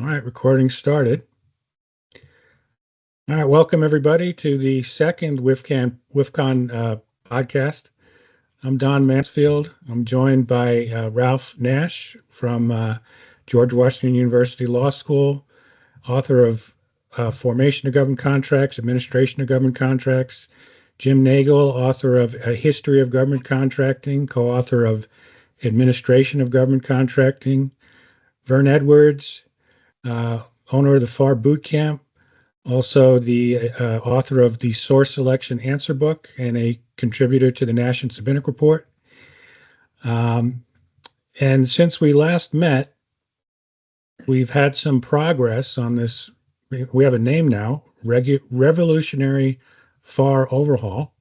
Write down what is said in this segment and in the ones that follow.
All right, recording started. All right, welcome everybody to the second Wifcon podcast. I'm Don Mansfield. I'm joined by Ralph Nash from George Washington University Law School, author of Formation of Government Contracts, Administration of Government Contracts. Jim Nagle, author of A History of Government Contracting, co-author of Administration of Government Contracting. Vern Edwards, owner of the FAR Bootcamp, also the author of the Source Selection Answer Book and a contributor to the Nash and Sabinic Report. And since we last met, we've had some progress on this. We have a name now, Revolutionary FAR Overhaul.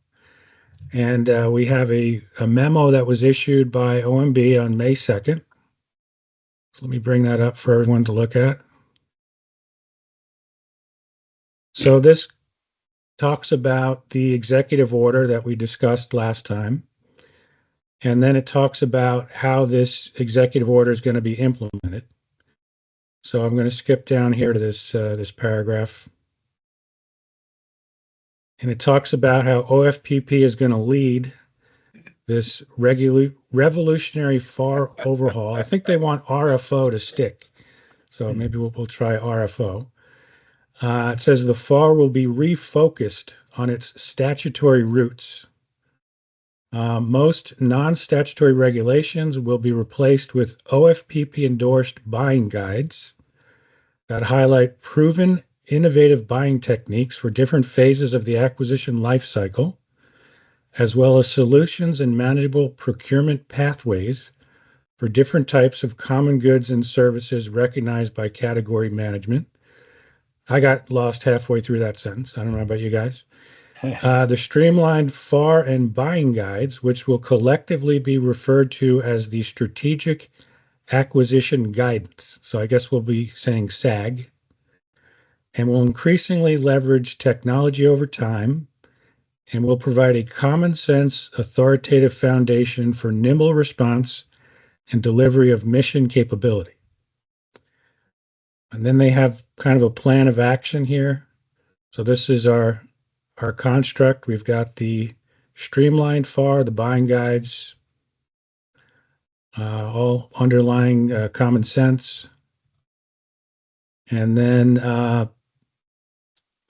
And we have a memo that was issued by OMB on May 2nd. So let me bring that up for everyone to look at. So this talks about the executive order that we discussed last time. And then it talks about how this executive order is going to be implemented. So I'm going to skip down here to this paragraph. And it talks about how OFPP is going to lead this revolutionary FAR overhaul. I think they want RFO to stick. So maybe we'll try RFO. It says the FAR will be refocused on its statutory roots. Most non-statutory regulations will be replaced with OFPP-endorsed buying guides that highlight proven innovative buying techniques for different phases of the acquisition life cycle, as well as solutions and manageable procurement pathways for different types of common goods and services recognized by category management. I got lost halfway through that sentence. I don't know about you guys. The streamlined FAR and buying guides, which will collectively be referred to as the Strategic Acquisition Guidance. So I guess we'll be saying SAG, and will increasingly leverage technology over time and will provide a common sense, authoritative foundation for nimble response and delivery of mission capability. And then they have kind of a plan of action here. So this is our construct. We've got the streamlined FAR, the buying guides, all underlying common sense. And then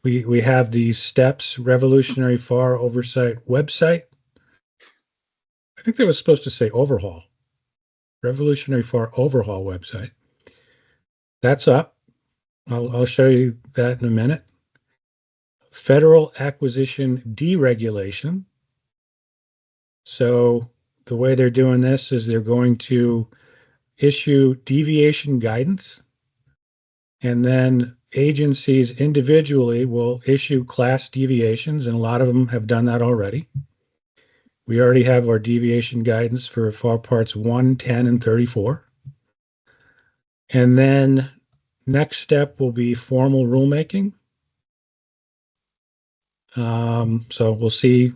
we have these steps, Revolutionary FAR Oversight website. I think that was supposed to say overhaul. Revolutionary FAR Overhaul website. That's up. I'll show you that in a minute. Federal acquisition deregulation. So the way they're doing this is they're going to issue deviation guidance, and then agencies individually will issue class deviations, and a lot of them have done that already. We already have our deviation guidance for FAR Parts 1, 10, and 34. And then next step will be formal rulemaking. So we'll see,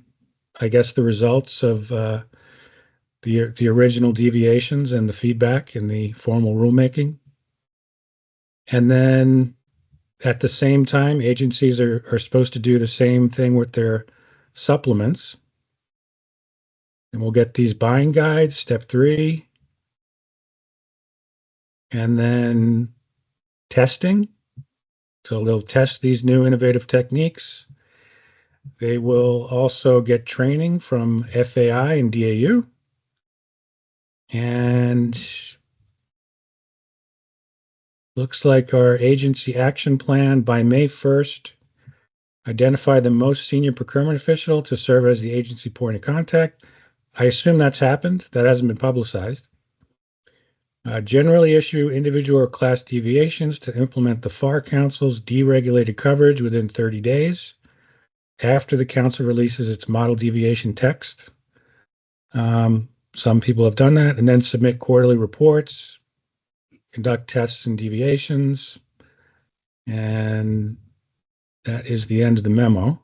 I guess, the results of the original deviations and the feedback in the formal rulemaking. And then at the same time, agencies are supposed to do the same thing with their supplements. And we'll get these buying guides, step 3. And then testing. So they'll test these new innovative techniques. They will also get training from FAI and DAU. And looks like our agency action plan by May 1st, identify the most senior procurement official to serve as the agency point of contact. I assume that's happened. That hasn't been publicized. Generally issue individual or class deviations to implement the FAR Council's deregulated coverage within 30 days after the Council releases its model deviation text. Some people have done that, and then submit quarterly reports, conduct tests and deviations, and that is the end of the memo.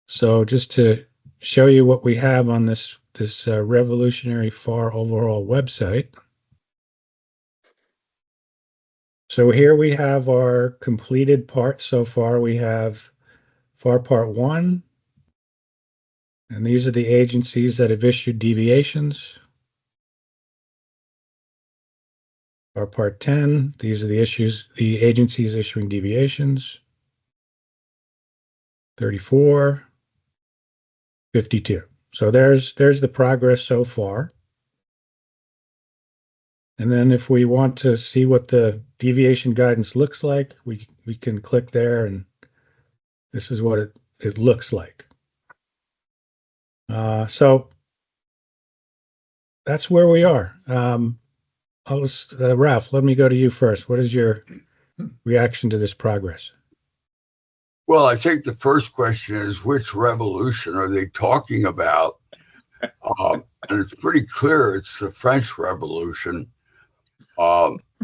So just to show you what we have on this Revolutionary FAR Overhaul website. So here we have our completed part so far. We have FAR Part 1, and these are the agencies that have issued deviations. FAR Part 10, these are the agencies issuing deviations. 34, 52. So there's the progress so far. And then if we want to see what the deviation guidance looks like, we can click there, and this is what it looks like. So that's where we are. Ralph, let me go to you first. What is your reaction to this progress? Well, I think the first question is, which revolution are they talking about? And it's pretty clear it's the French Revolution,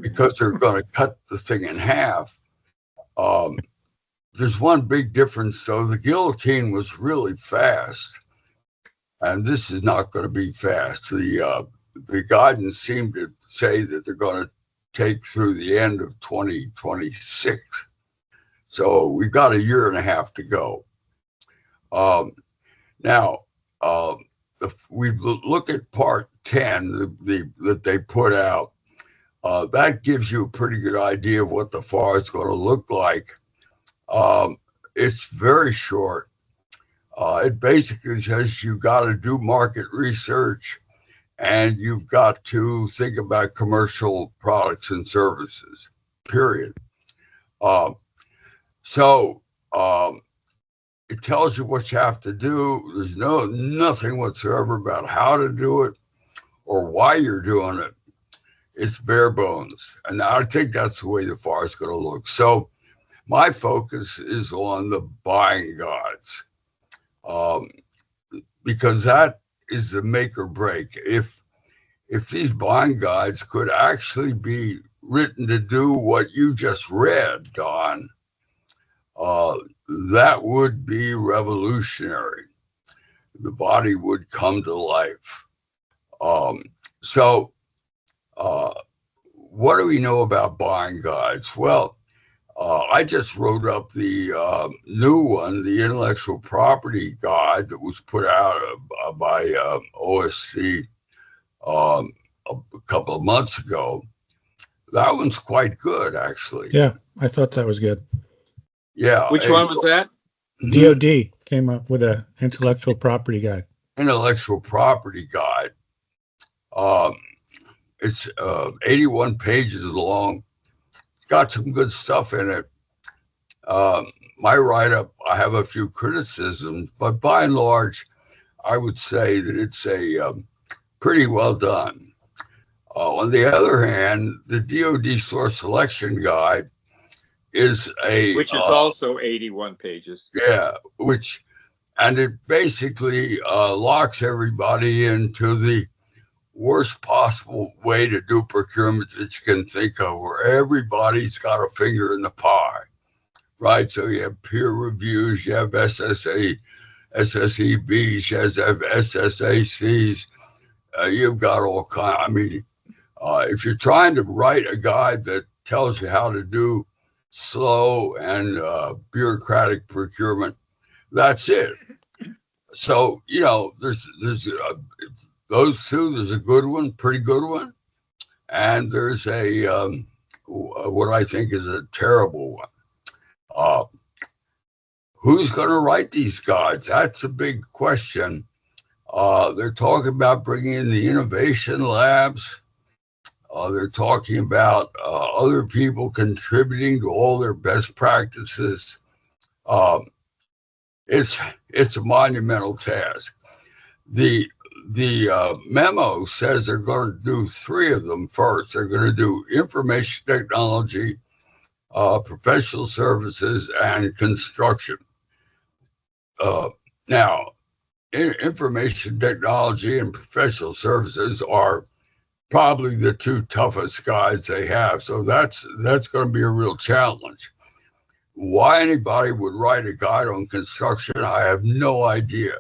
because they're going to cut the thing in half. There's one big difference, though. The guillotine was really fast, and this is not going to be fast. The guidance seemed to say that they're going to take through the end of 2026. So we've got a year and a half to go. Now, if we look at Part 10 that they put out, that gives you a pretty good idea of what the FAR is going to look like. It's very short. It basically says you got to do market research, and you've got to think about commercial products and services, period. So it tells you what you have to do. There's nothing whatsoever about how to do it or why you're doing it. It's bare bones. And I think that's the way the FAR is going to look. So my focus is on the buying guides, because that is the make or break. If these buying guides could actually be written to do what you just read, Don, that would be revolutionary. The body would come to life. So what do we know about buying guides? Well, I just wrote up the new one, the intellectual property guide that was put out by OSC a couple of months ago. That one's quite good, actually. Yeah, I thought that was good. Yeah. Which one was that? DOD came up with an intellectual property guide. Intellectual property guide. It's 81 pages long. It's got some good stuff in it. My write-up, I have a few criticisms, but by and large, I would say that it's a pretty well done. On the other hand, the DOD source selection guide is which is also 81 pages. Yeah, and it basically locks everybody into the worst possible way to do procurement that you can think of, where everybody's got a finger in the pie, right? So you have peer reviews, you have SSEBs, you have SSACs, you've got all kinds. I mean, if you're trying to write a guide that tells you how to do slow and bureaucratic procurement, that's it. So, there's those two. There's a good one, pretty good one, and there's a what I think is a terrible one. Who's going to write these guides? That's a big question. They're talking about bringing in the innovation labs. They're talking about other people contributing to all their best practices. It's a monumental task. The memo says they're going to do three of them first. They're going to do information technology, professional services, and construction. Now, information technology and professional services are probably the two toughest guides they have. So that's going to be a real challenge. Why anybody would write a guide on construction, I have no idea.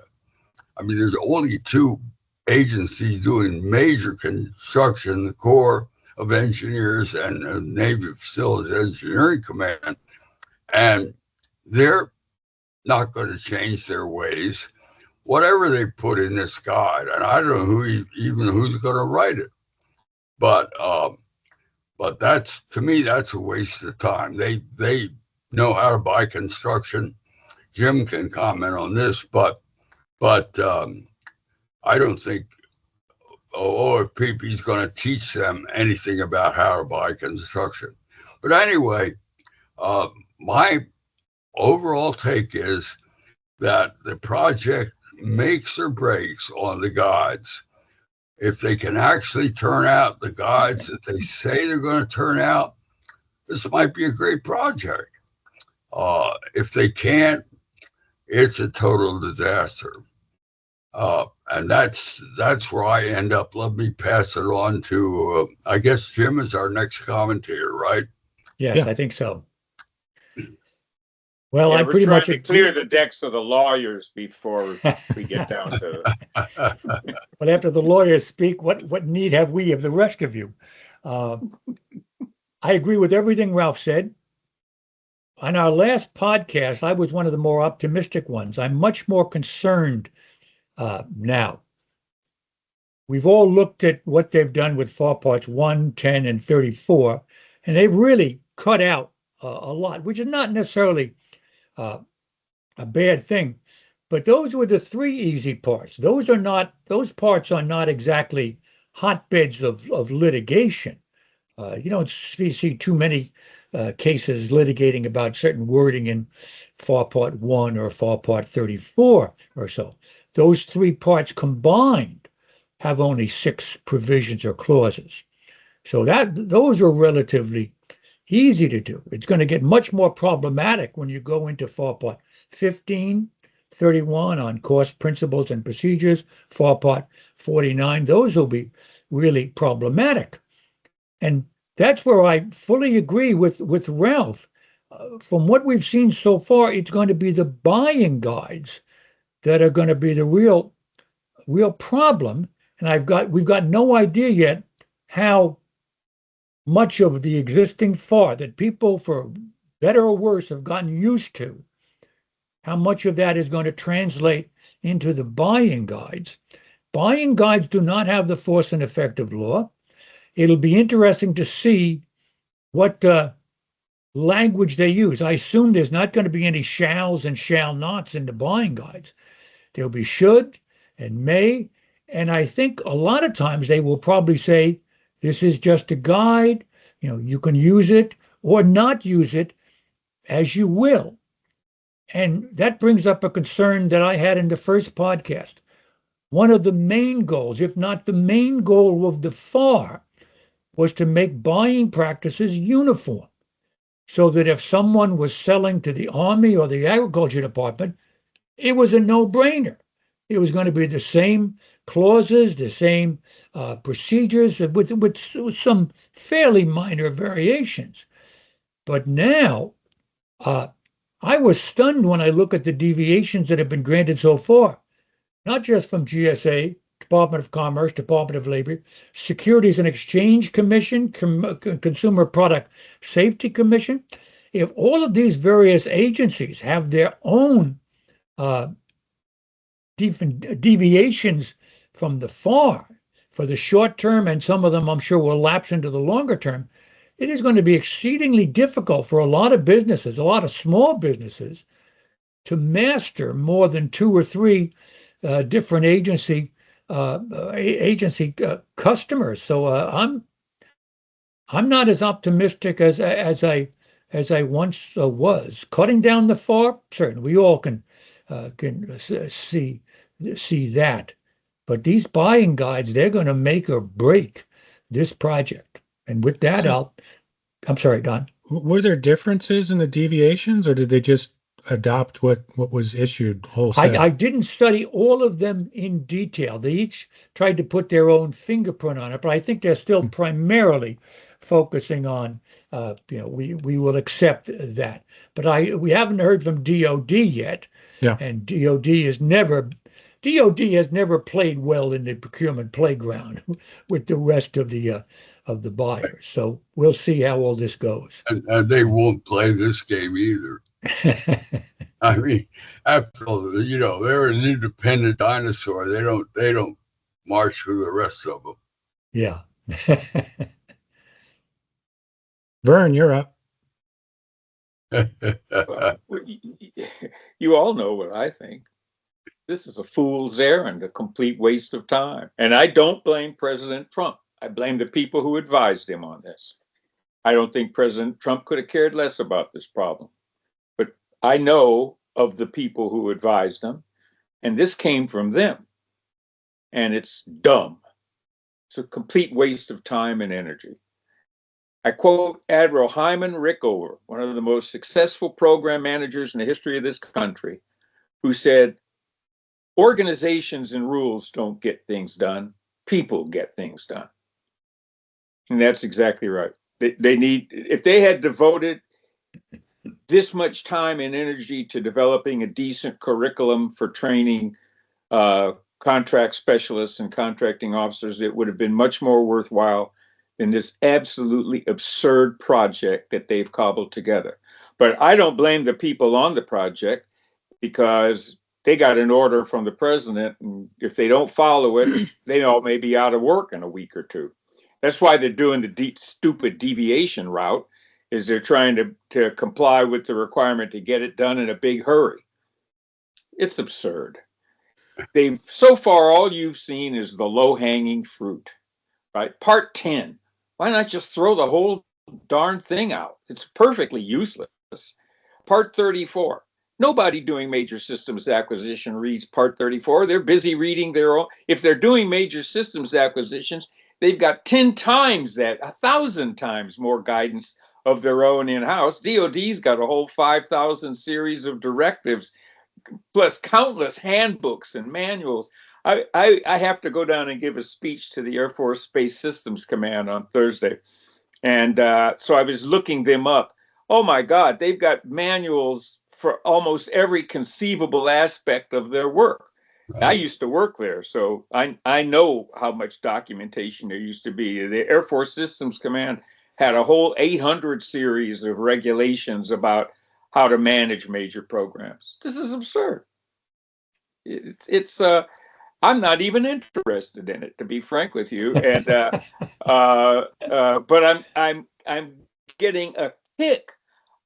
I mean, there's only two agencies doing major construction, the Corps of engineers and the Navy Facilities Engineering Command, and they're not going to change their ways. Whatever they put in this guide, and I don't know who's going to write it, but that's, to me, that's a waste of time. They know how to buy construction. Jim can comment on this, but I don't think OFPP is going to teach them anything about how to buy construction. But anyway, my overall take is that the project makes or breaks on the guides. If they can actually turn out the guides that they say they're going to turn out, this might be a great project. If they can't, it's a total disaster. And that's where I end up. Let me pass it on to, I guess Jim is our next commentator, right? Yes, Yeah. I think so. Well, Yeah, I we're pretty trying much to clear the decks of the lawyers before we get down to. But after the lawyers speak, what need have we of the rest of you? I agree with everything Ralph said. On our last podcast, I was one of the more optimistic ones. I'm much more concerned now. We've all looked at what they've done with FAR Parts 1, 10, and 34, and they've really cut out a lot, which is not necessarily a bad thing. But those were the three easy parts. Those parts are not exactly hotbeds of litigation. You don't see too many cases litigating about certain wording in FAR Part 1 or FAR Part 34 or so. Those three parts combined have only 6 provisions or clauses. So those are relatively easy to do. It's going to get much more problematic when you go into FAR Part 15, 31 on cost principles and procedures, FAR Part 49. Those will be really problematic. And that's where I fully agree with Ralph. From what we've seen so far, it's going to be the buying guides that are going to be the real problem. And we've got no idea yet how much of the existing FAR that people, for better or worse, have gotten used to, how much of that is going to translate into the buying guides. Buying guides do not have the force and effect of law. It'll be interesting to see what language they use. I assume there's not going to be any shalls and shall nots in the buying guides. There'll be should and may, and I think a lot of times they will probably say, this is just a guide, you can use it or not use it as you will. And that brings up a concern that I had in the first podcast. One of the main goals, if not the main goal of the FAR, was to make buying practices uniform, so that if someone was selling to the Army or the Agriculture Department, it was a no-brainer. It was going to be the same clauses, the same procedures, with some fairly minor variations. But now, I was stunned when I look at the deviations that have been granted so far, not just from GSA, Department of Commerce, Department of Labor, Securities and Exchange Commission, Consumer Product Safety Commission. If all of these various agencies have their own deviations from the FAR for the short term, and some of them I'm sure will lapse into the longer term, it is going to be exceedingly difficult for a lot of businesses, a lot of small businesses, to master more than 2 or 3 different agency customers. So I'm not as optimistic as I once was. Cutting down the FAR, certainly we all can see that, but these buying guides, they're going to make or break this project. And with that, I'm sorry, Don. Were there differences in the deviations, or did they just adopt what was issued wholesale? I didn't study all of them in detail. They each tried to put their own fingerprint on it, but I think they're still primarily focusing on, we will accept that. But we haven't heard from DOD yet. Yeah. And DOD DOD has never played well in the procurement playground with the rest of the buyers. So we'll see how all this goes. And they won't play this game either. I mean, after all, they're an independent dinosaur. They don't march with the rest of them. Yeah. Vern, you're up. You all know what I think. This is a fool's errand, a complete waste of time. And I don't blame President Trump. I blame the people who advised him on this. I don't think President Trump could have cared less about this problem. But I know of the people who advised him, and this came from them. And it's dumb. It's a complete waste of time and energy. I quote Admiral Hyman Rickover, one of the most successful program managers in the history of this country, who said, organizations and rules don't get things done. People get things done. And that's exactly right. They need, if they had devoted this much time and energy to developing a decent curriculum for training contract specialists and contracting officers, it would have been much more worthwhile than this absolutely absurd project that they've cobbled together. But I don't blame the people on the project, because they got an order from the president, and if they don't follow it, they all may be out of work in a week or two. That's why they're doing the stupid deviation route, is they're trying to comply with the requirement to get it done in a big hurry. It's absurd. So far, all you've seen is the low-hanging fruit, right? Part 10. Why not just throw the whole darn thing out? It's perfectly useless. Part 34. Nobody doing major systems acquisition reads Part 34. They're busy reading their own. If they're doing major systems acquisitions, they've got 10 times that, 1,000 times more guidance of their own in-house. DOD's got a whole 5,000 series of directives, plus countless handbooks and manuals. I have to go down and give a speech to the Air Force Space Systems Command on Thursday. And so I was looking them up. Oh my God, they've got manuals for almost every conceivable aspect of their work. Right. I used to work there, so I know how much documentation there used to be. The Air Force Systems Command had a whole 800 series of regulations about how to manage major programs. This is absurd. It's I'm not even interested in it, to be frank with you. And but I'm getting a kick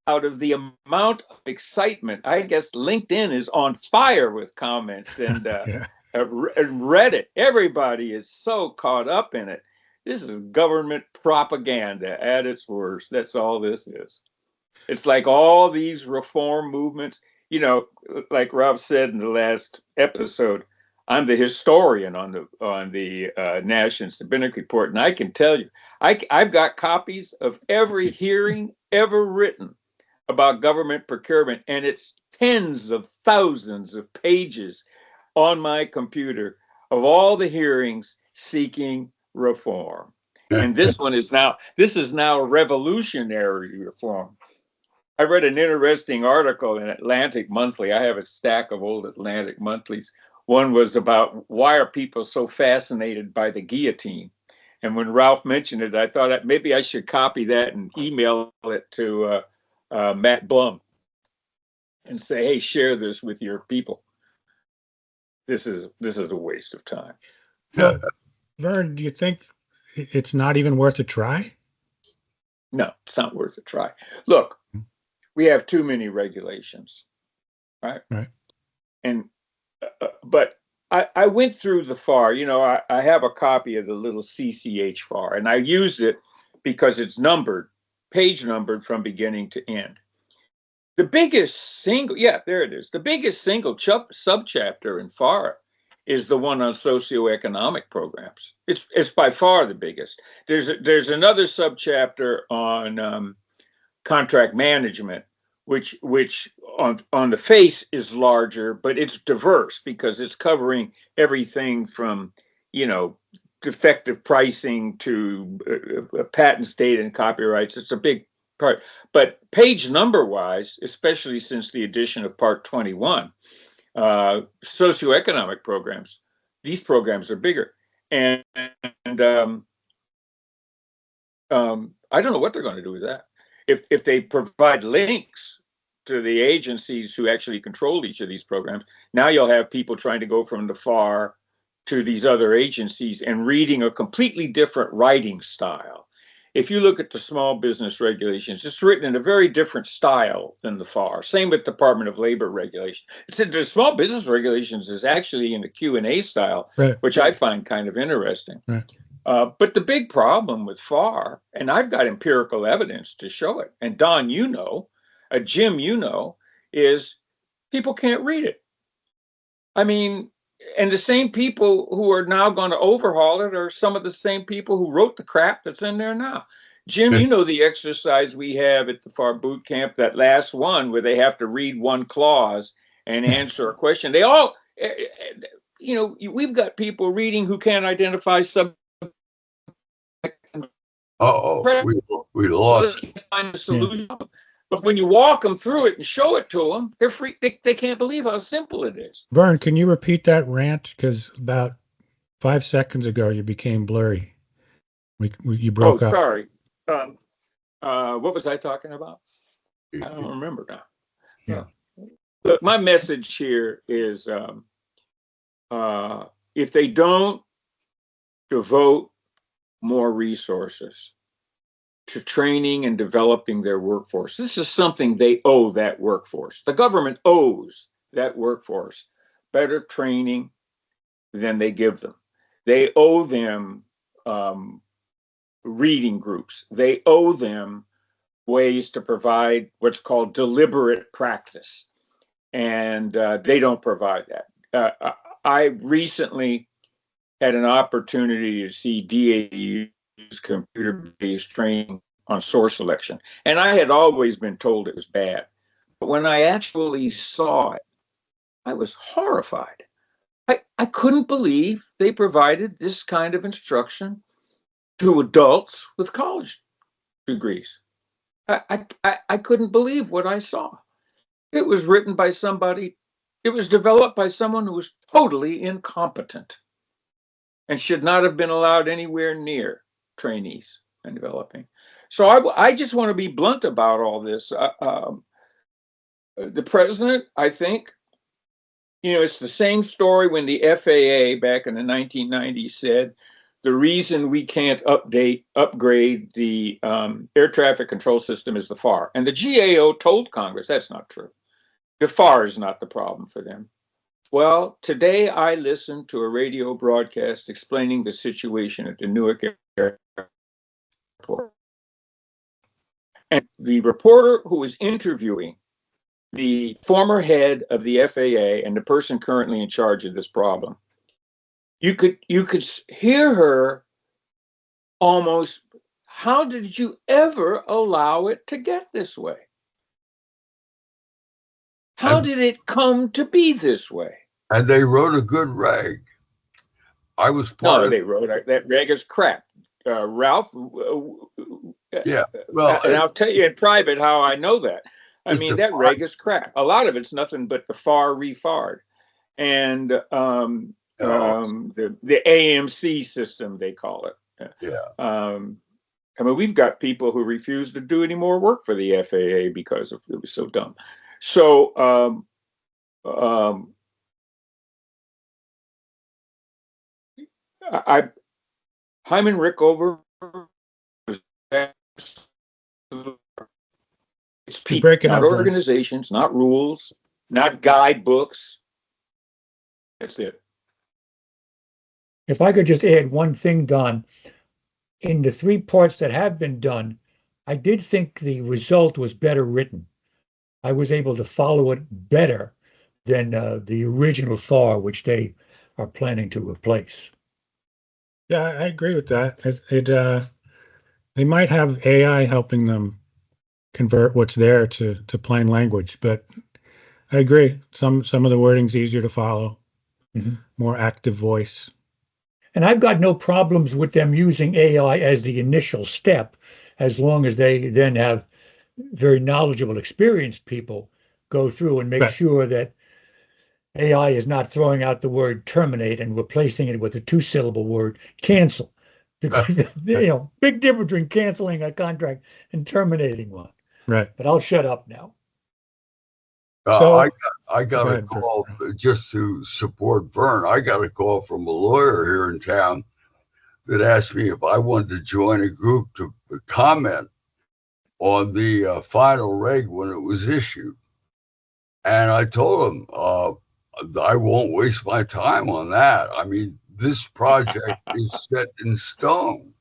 out of the amount of excitement. I guess LinkedIn is on fire with comments, and yeah. Reddit. Everybody is so caught up in it. This is government propaganda at its worst. That's all this is. It's like all these reform movements. Like Ralph said in the last episode, I'm the historian on the Nash and Sabinic report, and I can tell you, I've got copies of every hearing ever written about government procurement, and it's tens of thousands of pages on my computer of all the hearings seeking reform. And this is now revolutionary reform. I read an interesting article in Atlantic Monthly. I have a stack of old Atlantic Monthlies. One was about why are people so fascinated by the guillotine? And when Ralph mentioned it, I thought maybe I should copy that and email it to Matt Blum and say, hey, share this with your people. This is a waste of time. Well, Vern, do you think it's not even worth a try? No, it's not worth a try. Look, we have too many regulations, right? Right. And but I went through the FAR. I have a copy of the little CCH FAR, and I used it because it's numbered, page numbered from beginning to end. The biggest single, there it is. The biggest single subchapter in FAR is the one on socioeconomic programs. It's by far the biggest. There's another subchapter on contract management, which on the face is larger, but it's diverse because it's covering everything from defective pricing to patents, data, and copyrights. It's a big part. But page number wise, especially since the addition of Part 21, socioeconomic programs. These programs are bigger. And I don't know what they're going to do with that. If they provide links to the agencies who actually control each of these programs, now you'll have people trying to go from the FAR to these other agencies and reading a completely different writing style. If you look at the small business regulations, it's written in a very different style than the FAR. Same with Department of Labor regulation. The small business regulations is actually in the Q&A style, Right. which I find kind of interesting. Right. But the big problem with FAR, and I've got empirical evidence to show it, and Don, you know, Jim, you know, is people can't read it. I mean, and the same people who are now going to overhaul it are some of the same people who wrote the crap that's in there now. Jim, you know the exercise we have at the FAR boot camp, that last one where they have to read one clause and answer a question. They all, you know, we've got people reading who can't identify some. We lost. Find a solution. Yeah. But when you walk them through it and show it to them, they're free. They can't believe how simple it is. Vern, can you repeat that rant? Because about 5 seconds ago, you became blurry. You broke up. Oh, sorry. What was I talking about? I don't remember now. Yeah. Look, my message here is if they don't devote more resources to training and developing their workforce, this is something they owe that workforce. The government owes that workforce better training than they give them. They owe them reading groups. They owe them ways to provide what's called deliberate practice. And they don't provide that. I recently had an opportunity to see DAU's computer-based training on source selection. And I had always been told it was bad. But when I actually saw it, I was horrified. I couldn't believe they provided this kind of instruction to adults with college degrees. I couldn't believe what I saw. It was written by somebody, it was developed by someone who was totally incompetent and should not have been allowed anywhere near trainees and developing. So I just want to be blunt about all this. The president, I think, you know, it's the same story when the FAA back in the 1990s said, the reason we can't upgrade the air traffic control system is the FAR. And the GAO told Congress that's not true. The FAR is not the problem for them. Well, today I listened to a radio broadcast explaining the situation at the Newark airport. And the reporter who was interviewing the former head of the FAA and the person currently in charge of this problem, you could hear her almost, how did you ever allow it to get this way? How did it come to be this way? And they wrote a good reg. I was part of. They wrote that reg is crap. Ralph. Yeah. Well, and I'll tell you in private how I know that. I mean, that reg is crap. A lot of it's nothing but the FAR refarred, and the AMC system they call it. Yeah. I mean, we've got people who refuse to do any more work for the FAA because it was so dumb. So Hyman Rickover was it's people, not organizations, not rules, not guidebooks. That's it. If I could just add one thing, Don, in the 3 parts that have been done, I did think the result was better written. I was able to follow it better than the original FAR, which they are planning to replace. Yeah, I agree with that. They might have AI helping them convert what's there to plain language, but I agree. Some of the wording's easier to follow, more active voice. And I've got no problems with them using AI as the initial step, as long as they then have very knowledgeable, experienced people go through and make sure that AI is not throwing out the word terminate and replacing it with a two-syllable word, cancel. Because, big difference between canceling a contract and terminating one. Right. But I'll shut up now. So I got go a ahead, call just to support Vern. I got a call from a lawyer here in town that asked me if I wanted to join a group to comment on the final reg when it was issued. And I told him, I won't waste my time on that. I mean, this project is set in stone.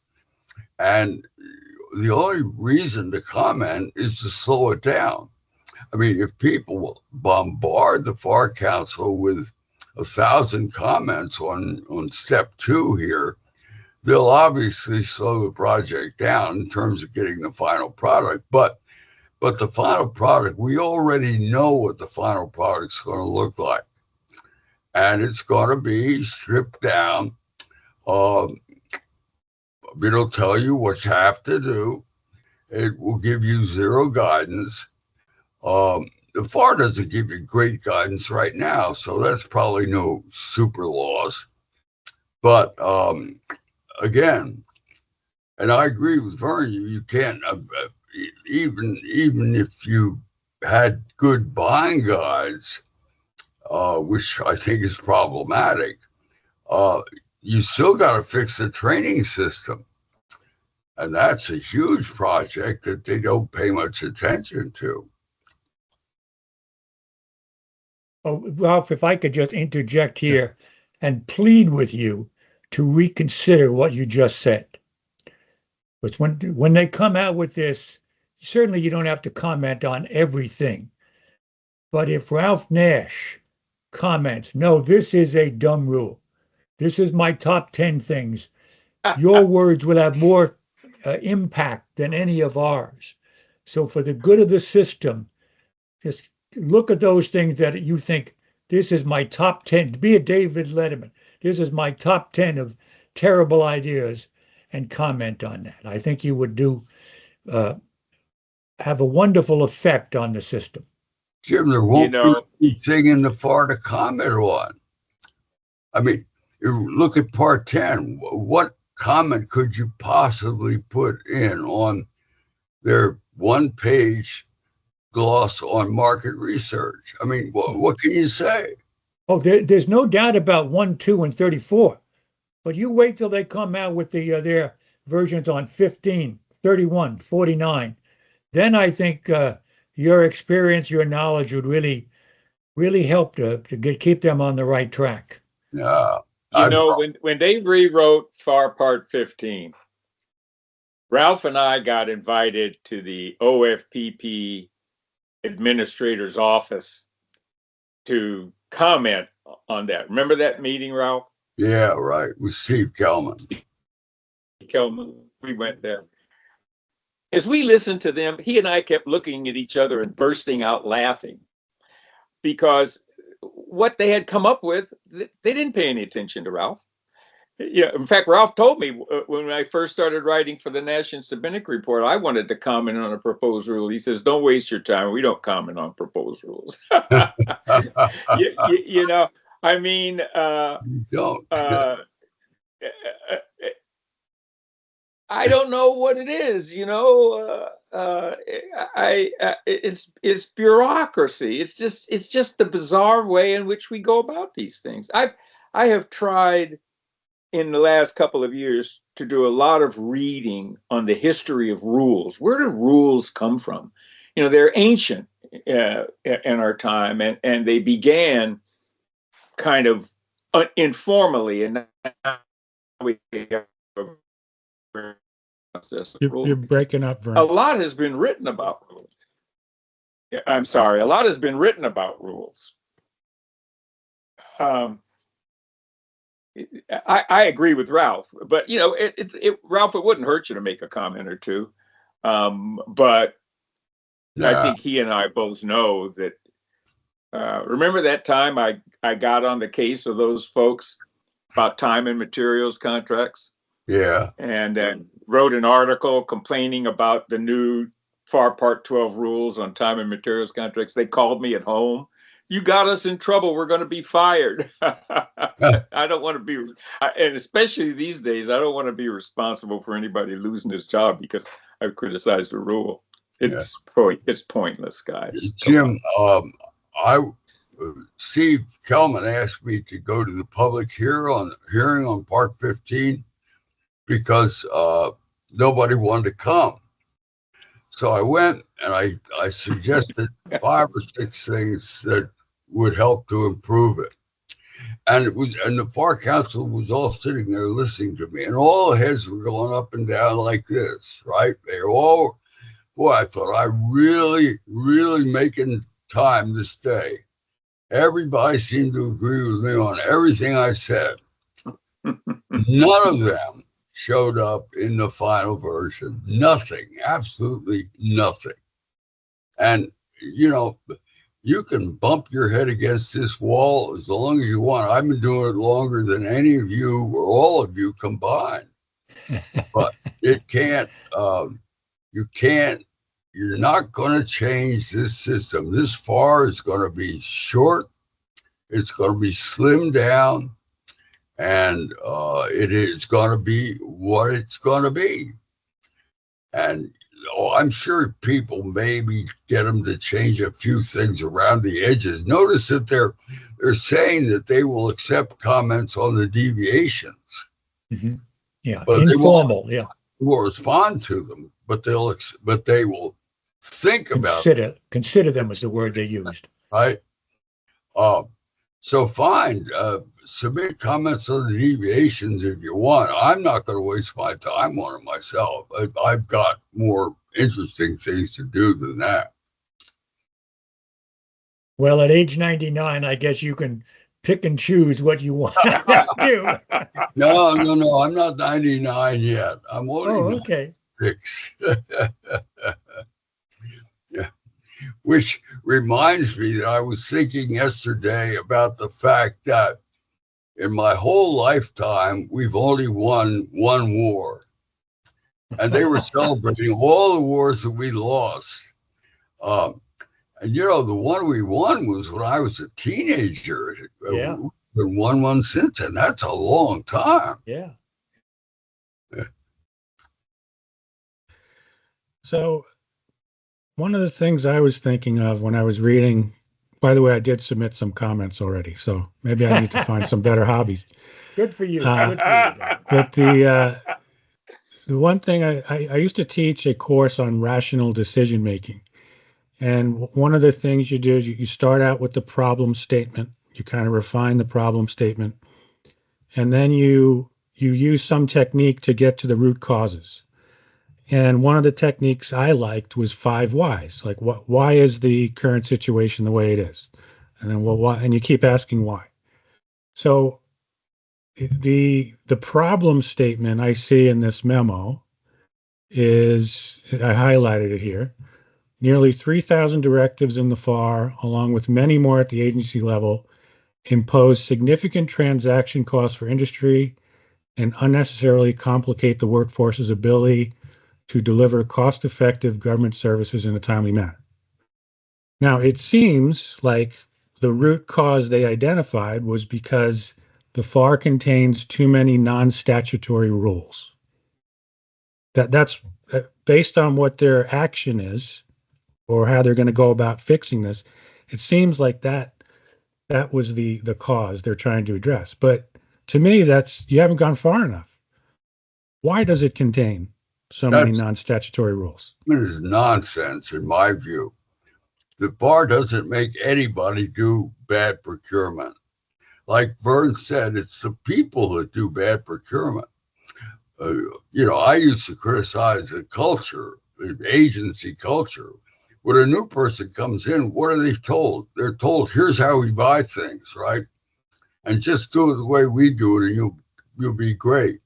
And the only reason to comment is to slow it down. I mean, if people bombard the FAR Council with 1,000 comments on step 2 here, they'll obviously slow the project down in terms of getting the final product. But the final product, we already know what the final product's going to look like. And it's going to be stripped down. It'll tell you what you have to do. It will give you zero guidance. The FAR doesn't give you great guidance right now, so that's probably no super loss. But again, and I agree with Vern, you can't, even if you had good buying guides, which I think is problematic, you still got to fix the training system. And that's a huge project that they don't pay much attention to. Oh, Ralph, if I could just interject here and plead with you to reconsider what you just said. But when they come out with this, certainly you don't have to comment on everything. But if Ralph Nash comments, no, this is a dumb rule. This is my top 10 things. Your words will have more impact than any of ours. So for the good of the system, just look at those things that you think, this is my top 10, be a David Letterman. This is my top 10 of terrible ideas, and comment on that. I think you would have a wonderful effect on the system. Jim, there won't be anything in the FAR to comment on. I mean, look at part 10. What comment could you possibly put in on their one-page gloss on market research? I mean, what can you say? Oh, there's no doubt about 1, 2, and 34. But you wait till they come out with their versions on 15, 31, 49. Then I think your experience, your knowledge would really help to keep them on the right track. Yeah. When they rewrote FAR Part 15, Ralph and I got invited to the OFPP administrator's office to comment on that. Remember that meeting, Ralph? Yeah, right. With Steve Kelman. We went there. As we listened to them, he and I kept looking at each other and bursting out laughing, because what they had come up with, they didn't pay any attention to Ralph. Yeah, in fact, Ralph told me when I first started writing for the Nash and Sabinic report, I wanted to comment on a proposed rule. He says, "Don't waste your time. We don't comment on proposed rules." I mean, don't. I don't know what it is. It's bureaucracy. It's just the bizarre way in which we go about these things. I have tried in the last couple of years to do a lot of reading on the history of rules. Where do rules come from? They're ancient in our time, and they began kind of informally, and now we have you're breaking up, Vern. A lot has been written about rules. I'm sorry. A lot has been written about rules. I agree with Ralph, but Ralph, it wouldn't hurt you to make a comment or two. But I think he and I both know that. Remember that time I got on the case of those folks about time and materials contracts? Yeah. And wrote an article complaining about the new FAR Part 12 rules on time and materials contracts. They called me at home. You got us in trouble. We're going to be fired. I don't want to be, and especially these days, I don't want to be responsible for anybody losing his job because I've criticized a rule. It's pointless, guys. Jim, Steve Kelman asked me to go to the public hearing on Part 15 because nobody wanted to come. So I went and I suggested 5 or 6 things that would help to improve it. And the FAR Council was all sitting there listening to me, and all the heads were going up and down like this, right? They were all, boy, I thought I really making time to stay. Everybody seemed to agree with me on everything I said. None of them showed up in the final version. Nothing, absolutely nothing. And, you can bump your head against this wall as long as you want. I've been doing it longer than any of you or all of you combined. But it can't, you're not going to change this system. This FAR is going to be short. It's going to be slimmed down. And it is going to be what it's going to be. And I'm sure people maybe get them to change a few things around the edges. Notice that they're saying that they will accept comments on the deviations. Mm-hmm. Yeah, but informal. They will respond to them, but they will think about it. Consider them is the word they used. Right. So fine, submit comments on the deviations if you want. I'm not going to waste my time on it myself. I've got more interesting things to do than that. Well, at age 99, I guess you can pick and choose what you want to do. No, I'm not 99 yet. I'm only 96. Yeah. Which reminds me that I was thinking yesterday about the fact that in my whole lifetime, we've only won one war. And they were celebrating all the wars that we lost. And, the one we won was when I was a teenager. Yeah. We've been won one since, and that's a long time. Yeah. So one of the things I was thinking of when I was reading, by the way, I did submit some comments already, so maybe I need to find some better hobbies. Good for you. But the one thing I used to teach a course on rational decision making. And one of the things you do is you start out with the problem statement. You kind of refine the problem statement. And then you use some technique to get to the root causes. And one of the techniques I liked was 5 whys. Like, why is the current situation the way it is? And then, why? And you keep asking why. So the problem statement I see in this memo is, I highlighted it here, nearly 3,000 directives in the FAR, along with many more at the agency level, impose significant transaction costs for industry and unnecessarily complicate the workforce's ability to deliver cost-effective government services in a timely manner. Now, it seems like the root cause they identified was because the FAR contains too many non-statutory rules. That's based on what their action is or how they're going to go about fixing this. It seems like that was the cause they're trying to address. But to me, you haven't gone far enough. Why does it contain so many non-statutory rules? It is nonsense, in my view. The FAR doesn't make anybody do bad procurement. Like Vern said, it's the people that do bad procurement. I used to criticize the culture, the agency culture. When a new person comes in, what are they told? They're told, here's how we buy things, right? And just do it the way we do it, and you'll be great.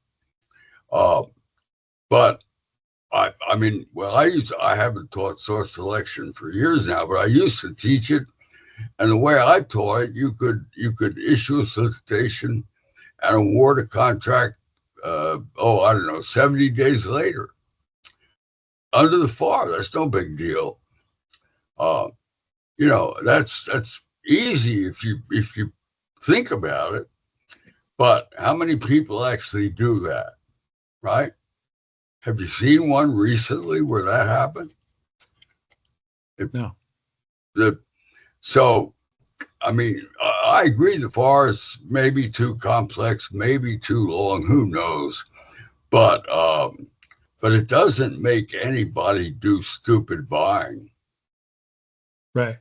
But I haven't taught source selection for years now, but I used to teach it. And the way I taught it, you could issue a solicitation and award a contract, 70 days later. Under the FAR, that's no big deal. That's easy if you think about it. But how many people actually do that, right? Have you seen one recently where that happened? No. So, I mean, I agree the FAR is maybe too complex, maybe too long, who knows? But it doesn't make anybody do stupid buying. Right.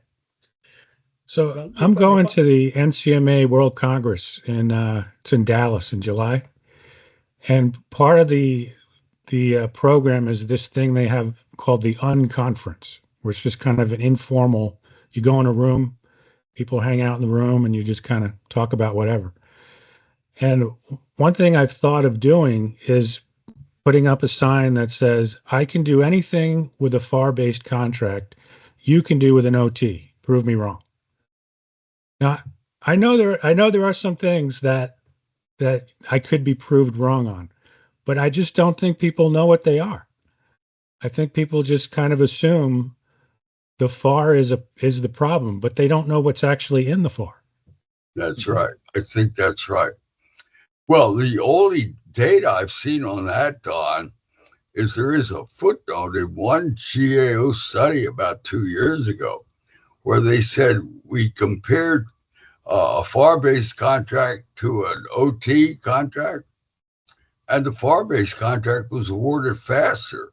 So I'm going to the NCMA World Congress it's in Dallas in July, and part of the program is this thing they have called the Unconference, where it's just kind of an informal. You go in a room, people hang out in the room, and you just kind of talk about whatever. And one thing I've thought of doing is putting up a sign that says, "I can do anything with a FAR-based contract you can do with an OT. Prove me wrong." Now, I know there are some things that I could be proved wrong on, but I just don't think people know what they are. I think people just kind of assume the FAR is the problem, but they don't know what's actually in the FAR. That's right. I think that's right. Well, the only data I've seen on that, Don, is there is a footnote in one GAO study about 2 years ago where they said we compared a FAR-based contract to an OT contract, and the FAR-based contract was awarded faster.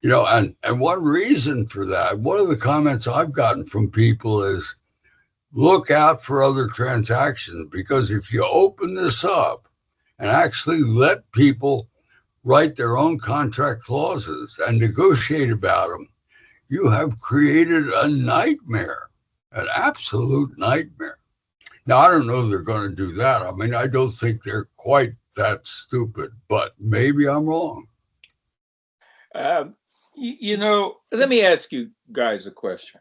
You know, and one reason for that, one of the comments I've gotten from people is, look out for other transactions, because if you open this up and actually let people write their own contract clauses and negotiate about them, you have created a nightmare, an absolute nightmare. Now, I don't know if they're going to do that. I mean, I don't think they're quite that stupid, but maybe I'm wrong. You know, let me ask you guys a question.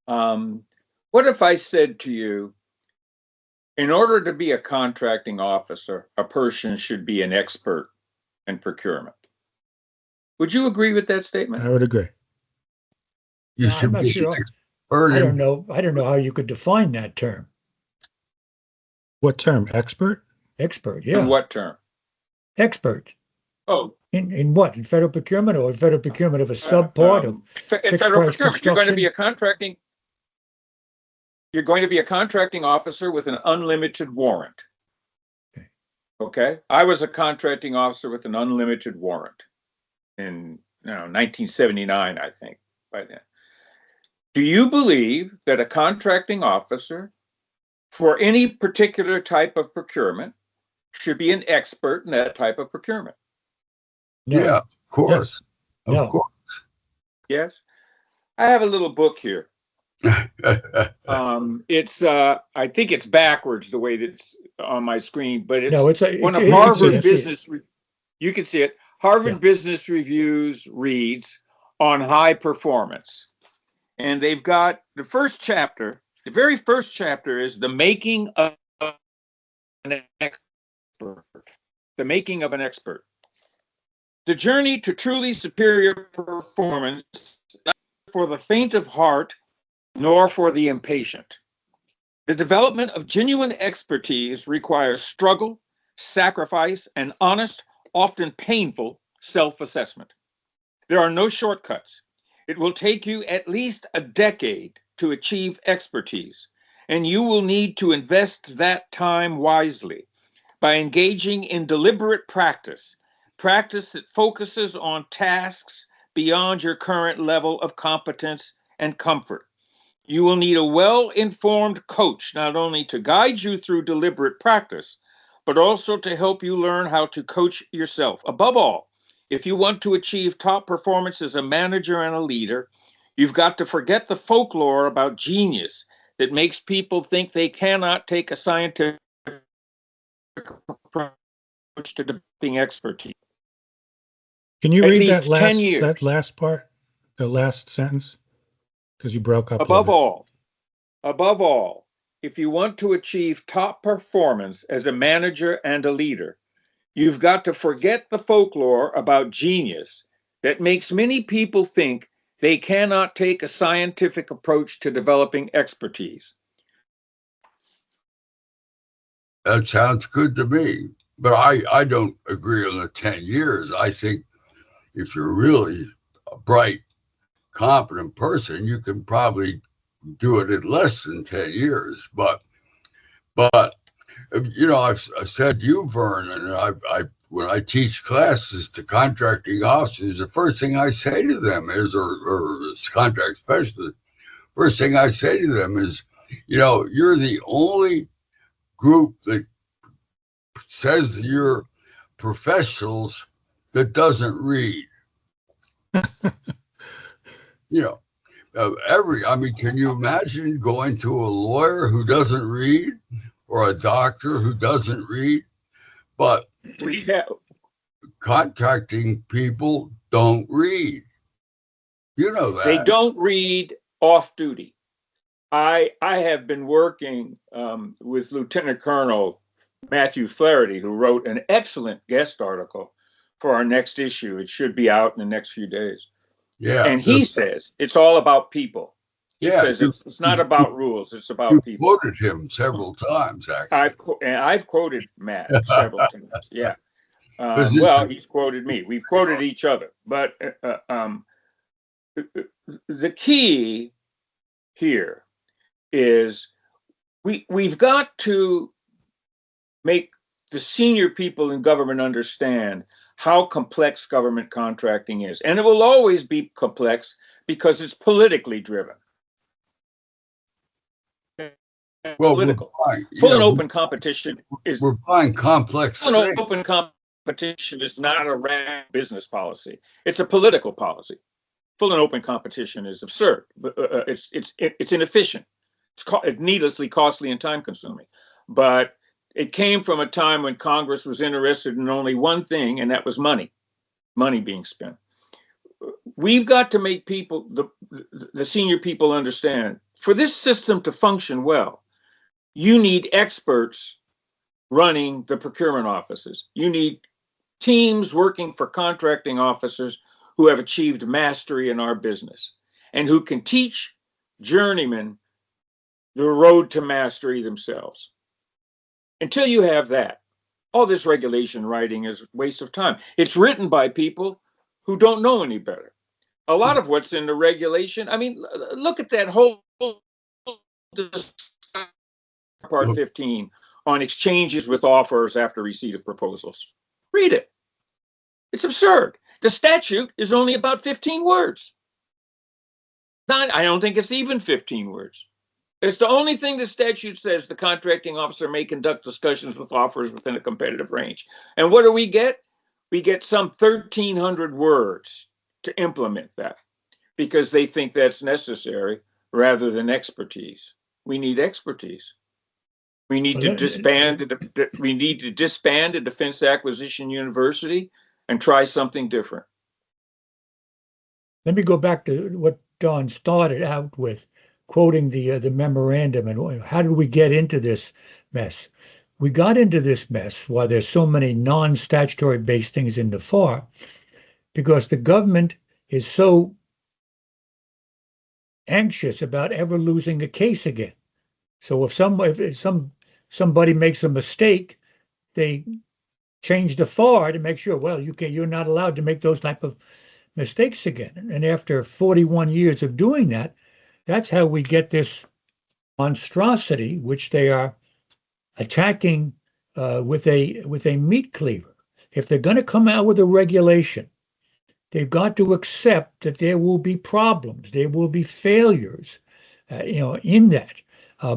What if I said to you, in order to be a contracting officer, a person should be an expert in procurement? Would you agree with that statement? I would agree. You I'm not sure. I don't know how you could define that term. What term? Expert? Expert, yeah. In what term? Expert. Oh. In what? In federal procurement, or in federal procurement of a subpart of in federal procurement? You're going to be a contracting. You're going to be a contracting officer with an unlimited warrant. Okay. I was a contracting officer with an unlimited warrant in 1979, I think, by then. Do you believe that a contracting officer for any particular type of procurement should be an expert in that type of procurement? No. Yeah, of course. Yes. Of course. Yes. I have a little book here. It's I think it's backwards the way that's on my screen, but it's one of Harvard Business. You can see it. Harvard Business Reviews reads on high performance, and they've got the first chapter. The very first chapter is the making of an expert. The making of an expert. The journey to truly superior performance, not for the faint of heart, nor for the impatient. The development of genuine expertise requires struggle, sacrifice, and honest, often painful self-assessment. There are no shortcuts. It will take you at least a decade to achieve expertise, and you will need to invest that time wisely by engaging in deliberate practice that focuses on tasks beyond your current level of competence and comfort. You will need a well-informed coach, not only to guide you through deliberate practice, but also to help you learn how to coach yourself. Above all, if you want to achieve top performance as a manager and a leader, you've got to forget the folklore about genius that makes people think they cannot take a scientific approach to developing expertise. Can you read that last part, the last sentence? Because you broke up. Above all, if you want to achieve top performance as a manager and a leader, you've got to forget the folklore about genius that makes many people think They cannot take a scientific approach to developing expertise. That sounds good to me. But I don't agree on the 10 years. I think if you're really a bright, competent person, you can probably do it in less than 10 years. But you know, I've said to you, Vern, and when I teach classes to contracting officers, the first thing I say to them is, or contract specialists, first thing I say to them is, you know, you're the only group that says you're professionals that doesn't read. You know, I mean, can you imagine going to a lawyer who doesn't read or a doctor who doesn't read? But contracting people don't read. You know that. They don't read off duty. I have been working with Lieutenant Colonel Matthew Flaherty, who wrote an excellent guest article for our next issue. It should be out in the next few days. Yeah. And he says it's all about people. He says it's not about rules, it's about people. You quoted him several times, actually. I've quoted Matt several times. Yeah. Well, he's quoted me. We've quoted each other. But the key here is we've got to make the senior people in government understand how complex government contracting is. And it will always be complex because it's politically driven. Well, political. Full and open competition is. We're buying complex Full and open competition is not a random business policy. It's a political policy. Full and open competition is absurd. It's inefficient. It's needlessly costly and time consuming. But it came from a time when Congress was interested in only one thing, and that was money being spent. We've got to make people, the senior people, understand, for this system to function well, you need experts running the procurement offices. You need teams working for contracting officers who have achieved mastery in our business and who can teach journeymen the road to mastery themselves. Until you have that, all this regulation writing is a waste of time. It's written by people who don't know any better. A lot of what's in the regulation, I mean, look at that whole part 15 on exchanges with offers after receipt of proposals. Read it. It's absurd. The statute is only about 15 words. I don't think it's even 15 words. It's the only thing the statute says: the contracting officer may conduct discussions with offers within a competitive range. And what do we get? We get some 1,300 words to implement that because they think that's necessary rather than expertise. We need expertise. We need to disband a defense acquisition university and try something different. Let me go back to what Don started out with, quoting the memorandum, and how did we get into this mess? We got into this mess while there's so many non-statutory based things in the FAR, because the government is so anxious about ever losing a case again. So if somebody makes a mistake, they change the FAR to make sure, well, you're not allowed to make those type of mistakes again. And after 41 years of doing that, that's how we get this monstrosity, which they are attacking with a meat cleaver. If they're going to come out with a regulation, they've got to accept that there will be problems, there will be failures, in that.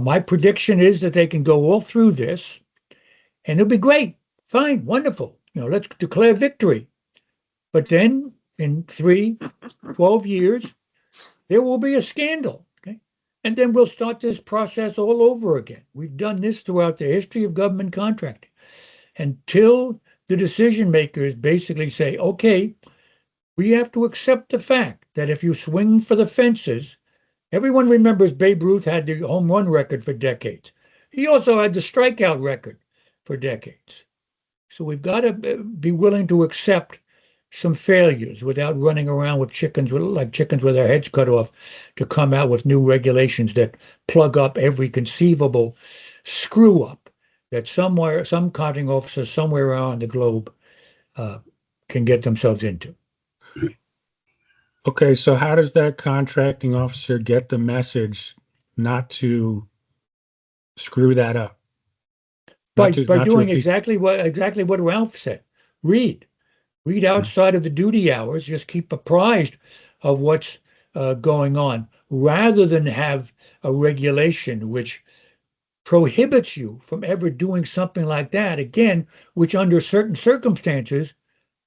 My prediction is that they can go all through this, and it'll be great, fine, wonderful. Let's declare victory. But then, in 12 years, there will be a scandal, okay? And then we'll start this process all over again. We've done this throughout the history of government contracting until the decision makers basically say, okay, we have to accept the fact that if you swing for the fences, everyone remembers Babe Ruth had the home run record for decades. He also had the strikeout record for decades. So we've got to be willing to accept some failures without running around with chickens with their heads cut off to come out with new regulations that plug up every conceivable screw up that somewhere some contracting officer somewhere around the globe can get themselves into. Okay, so how does that contracting officer get the message not to screw that up? By doing exactly what Ralph said. Read outside of the duty hours. Just keep apprised of what's going on, rather than have a regulation which prohibits you from ever doing something like that again, which under certain circumstances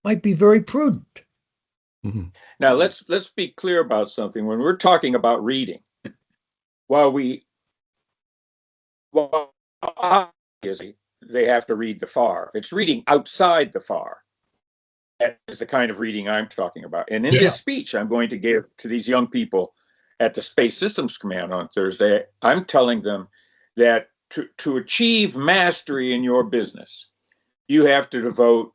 might be very prudent. Mm-hmm. Now let's be clear about something. When we're talking about reading, while obviously they have to read the FAR, it's reading outside the FAR. That is the kind of reading I'm talking about. And in this speech I'm going to give to these young people at the Space Systems Command on Thursday, I'm telling them that to achieve mastery in your business, you have to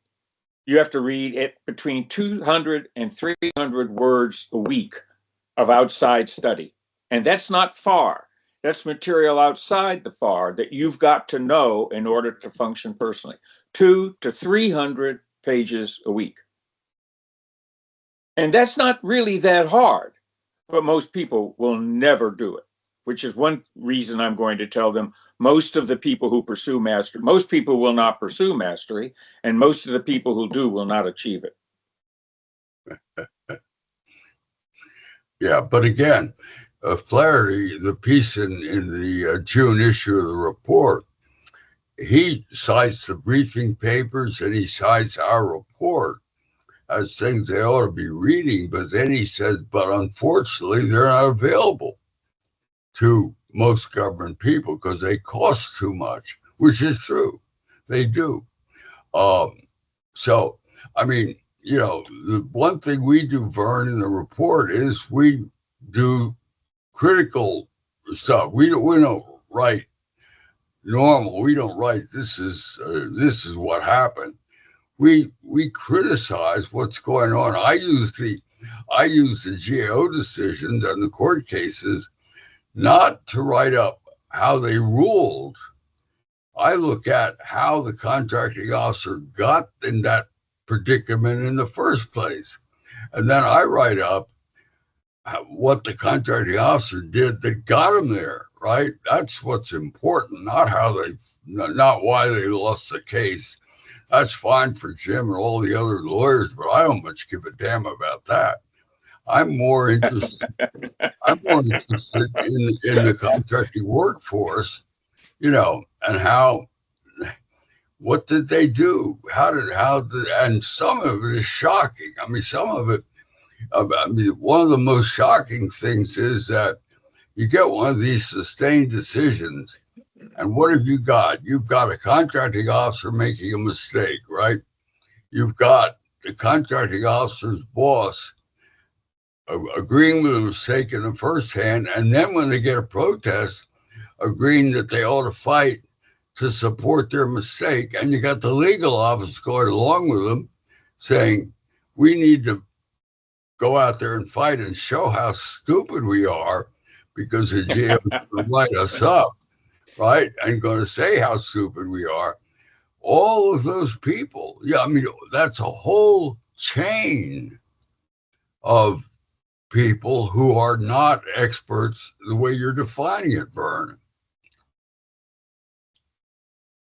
read it between 200 and 300 words a week of outside study. And that's not FAR. That's material outside the FAR that you've got to know in order to function personally. 200 to 300 pages a week. And that's not really that hard, but most people will never do it, which is one reason I'm going to tell them most of the people who pursue mastery, most people will not pursue mastery, and most of the people who do will not achieve it. Yeah, but again, Flaherty, the piece in the June issue of the report, he cites the briefing papers and he cites our report as things they ought to be reading, but then he says, but unfortunately, they're not available to most government people because they cost too much, which is true. They do. So, I mean, you know, the one thing we do, Vern, in the report is we do critical stuff. We don't write normal. We don't write this is what happened. We criticize what's going on. I use the GAO decisions and the court cases not to write up how they ruled. I look at how the contracting officer got in that predicament in the first place. And then I write up what the contracting officer did that got him there, right? That's what's important, not why they lost the case. That's fine for Jim and all the other lawyers, but I don't much give a damn about that. I'm more interested in the contracting workforce, you know, and what did they do? And some of it is shocking. I mean, one of the most shocking things is that you get one of these sustained decisions, and what have you got? You've got a contracting officer making a mistake, right? You've got the contracting officer's boss agreeing with a mistake in the first hand, and then when they get a protest, agreeing that they ought to fight to support their mistake. And you got the legal office going along with them saying, we need to go out there and fight and show how stupid we are because the GM is going to light us up, right? And going to say how stupid we are. All of those people, yeah, I mean, that's a whole chain of people who are not experts the way you're defining it, Vern.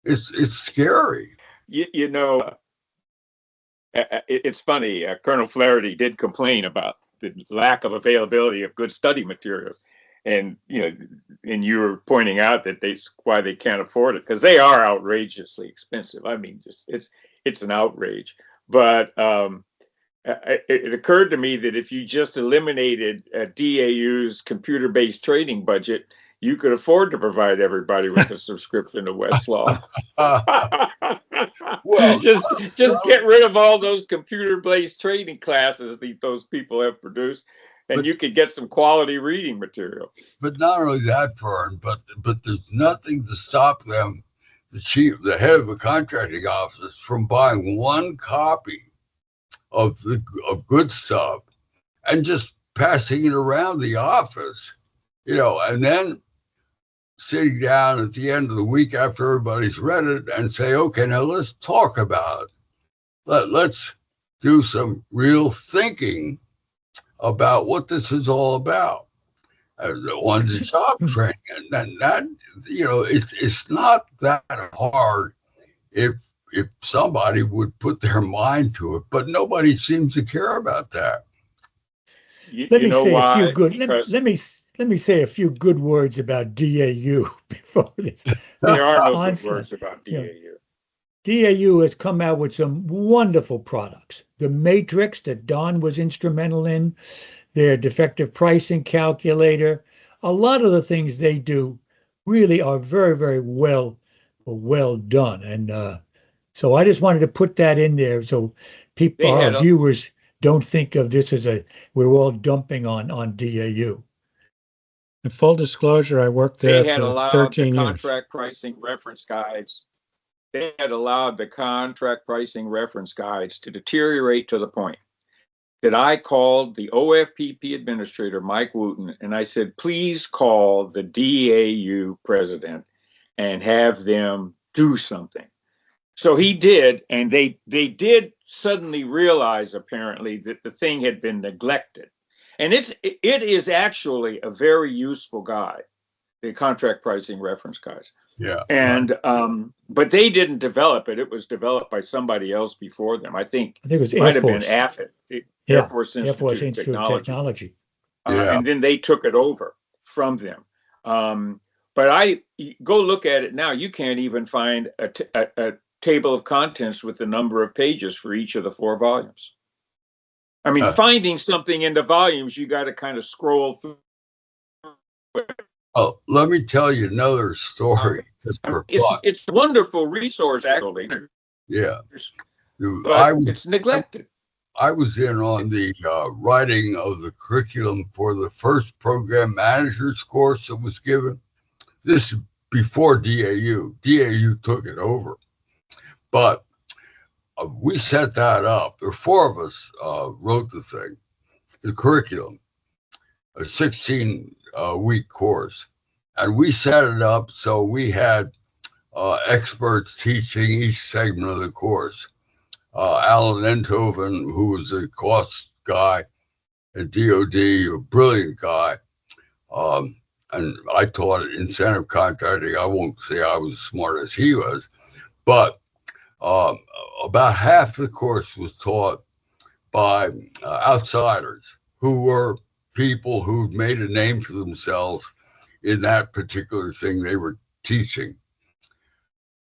It's scary. You know, it's funny. Colonel Flaherty did complain about the lack of availability of good study materials, and and you were pointing out that why they can't afford it, because they are outrageously expensive. I mean, it's an outrage. But it occurred to me that if you just eliminated DAU's computer-based training budget, you could afford to provide everybody with a subscription to Westlaw. Well, just get rid of all those computer-based training classes that those people have produced, and you could get some quality reading material. But not only that, Vern, but there's nothing to stop them, the head of a contracting office, from buying one copy of good stuff and just passing it around the office, and then sitting down at the end of the week after everybody's read it and say, okay, now let's talk about it. Let's do some real thinking about what this is all about. On the job training, and that it's not that hard if somebody would put their mind to it, but nobody seems to care about that. Let me say a few good words about DAU before this. There are no good words about DAU. DAU has come out with some wonderful products. The matrix that Don was instrumental in, their defective pricing calculator, a lot of the things they do really are very, very well done. And so I just wanted to put that in there so our viewers don't think of this as we're all dumping on DAU. In full disclosure, I worked there for 13 years. Contract pricing reference guides. They had allowed the contract pricing reference guides to deteriorate to the point that I called the OFPP administrator, Mike Wooten, and I said, please call the DAU president and have them do something. So he did, and they did suddenly realize, apparently, that the thing had been neglected. And it is actually a very useful guide, the contract pricing reference guides. Yeah. And but they didn't develop it. It was developed by somebody else before them. I think it was might have been AFIT, Air Force Institute of Technology. And then they took it over from them. But I go look at it now. You can't even find a table of contents with the number of pages for each of the 4 volumes. I mean, finding something in the volumes, you got to kind of scroll through. Oh, let me tell you another story. It's a wonderful resource, actually. Yeah. But it's neglected. I was in on the writing of the curriculum for the first program managers course that was given. This is before DAU. DAU took it over. But we set that up. There were 4 of us wrote the thing, the curriculum, a 16-week course. And we set it up so we had experts teaching each segment of the course. Alan Enthoven, who was a cost guy at DOD, a brilliant guy. And I taught incentive contracting. I won't say I was as smart as he was, but about half the course was taught by outsiders who were people who'd made a name for themselves in that particular thing they were teaching.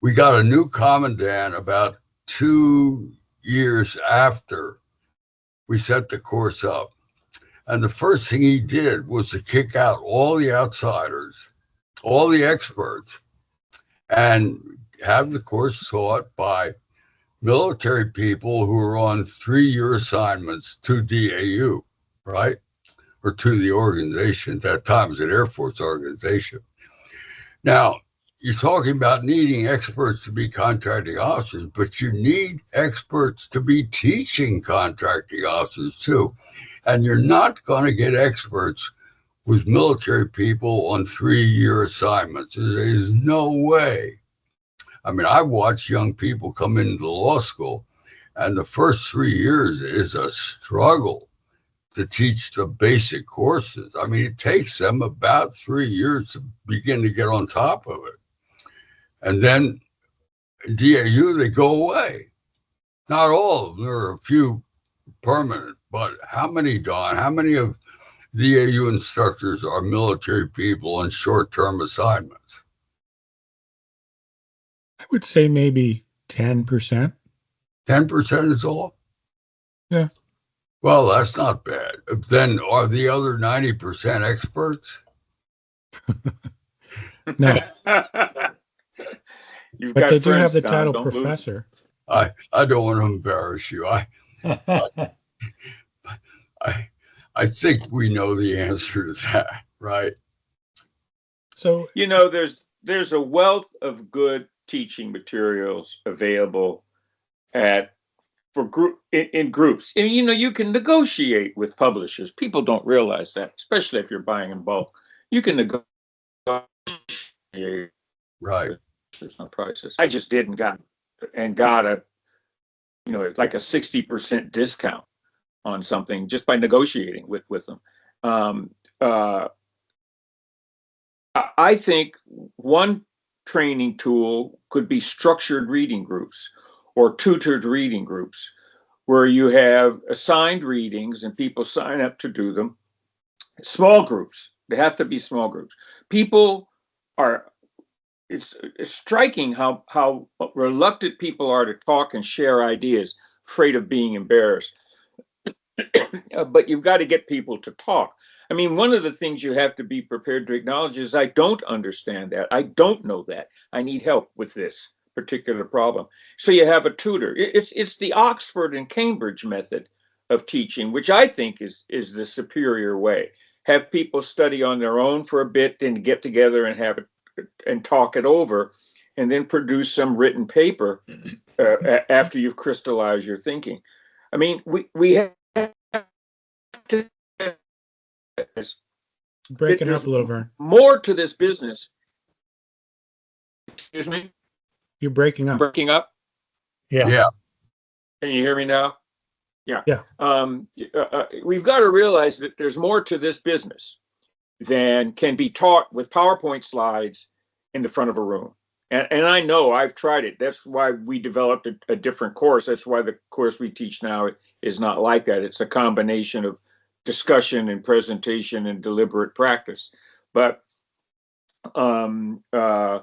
We got a new commandant about 2 years after we set the course up. And the first thing he did was to kick out all the outsiders, all the experts, and have the course taught by military people who are on 3-year assignments to DAU, right? Or to the organization. At that time, it was an Air Force organization. Now, you're talking about needing experts to be contracting officers, but you need experts to be teaching contracting officers too. And you're not going to get experts with military people on 3-year assignments. There's no way. I mean, I've watched young people come into the law school, and the first 3 years is a struggle to teach the basic courses. I mean, it takes them about 3 years to begin to get on top of it. And then DAU, they go away. Not all of them. There are a few permanent, but how many, Don? How many of DAU instructors are military people on short-term assignments? I would say maybe 10%. 10% is all? Yeah. Well, that's not bad. Then are the other 90% experts? No. But they do have the Don, title professor. I don't want to embarrass you. I think we know the answer to that, right? So there's a wealth of good teaching materials available at for group in groups. And, you know, you can negotiate with publishers. People don't realize that, especially if you're buying in bulk. You can negotiate Right. on prices. I just didn't got a, you know, like a 60% discount on something just by negotiating with them. I think one training tool could be structured reading groups or tutored reading groups, where you have assigned readings and people sign up to do them. Small groups. They have to be small groups. People are, it's striking how reluctant people are to talk and share ideas, afraid of being embarrassed. But you've got to get people to talk. I mean, one of the things you have to be prepared to acknowledge is I don't understand that. I don't know that. I need help with this particular problem. So you have a tutor. It's the Oxford and Cambridge method of teaching, which I think is the superior way. Have people study on their own for a bit, then get together and have it and talk it over, and then produce some written paper after you've crystallized your thinking. I mean, we have to. Breaking up a little, Vern. More to this business. Excuse me? You're breaking up. Breaking up? Yeah. Yeah. Can you hear me now? Yeah. Yeah. We've got to realize that there's more to this business than can be taught with PowerPoint slides in the front of a room. And I know I've tried it. That's why we developed a different course. That's why the course we teach now is not like that. It's a combination of discussion and presentation and deliberate practice. But I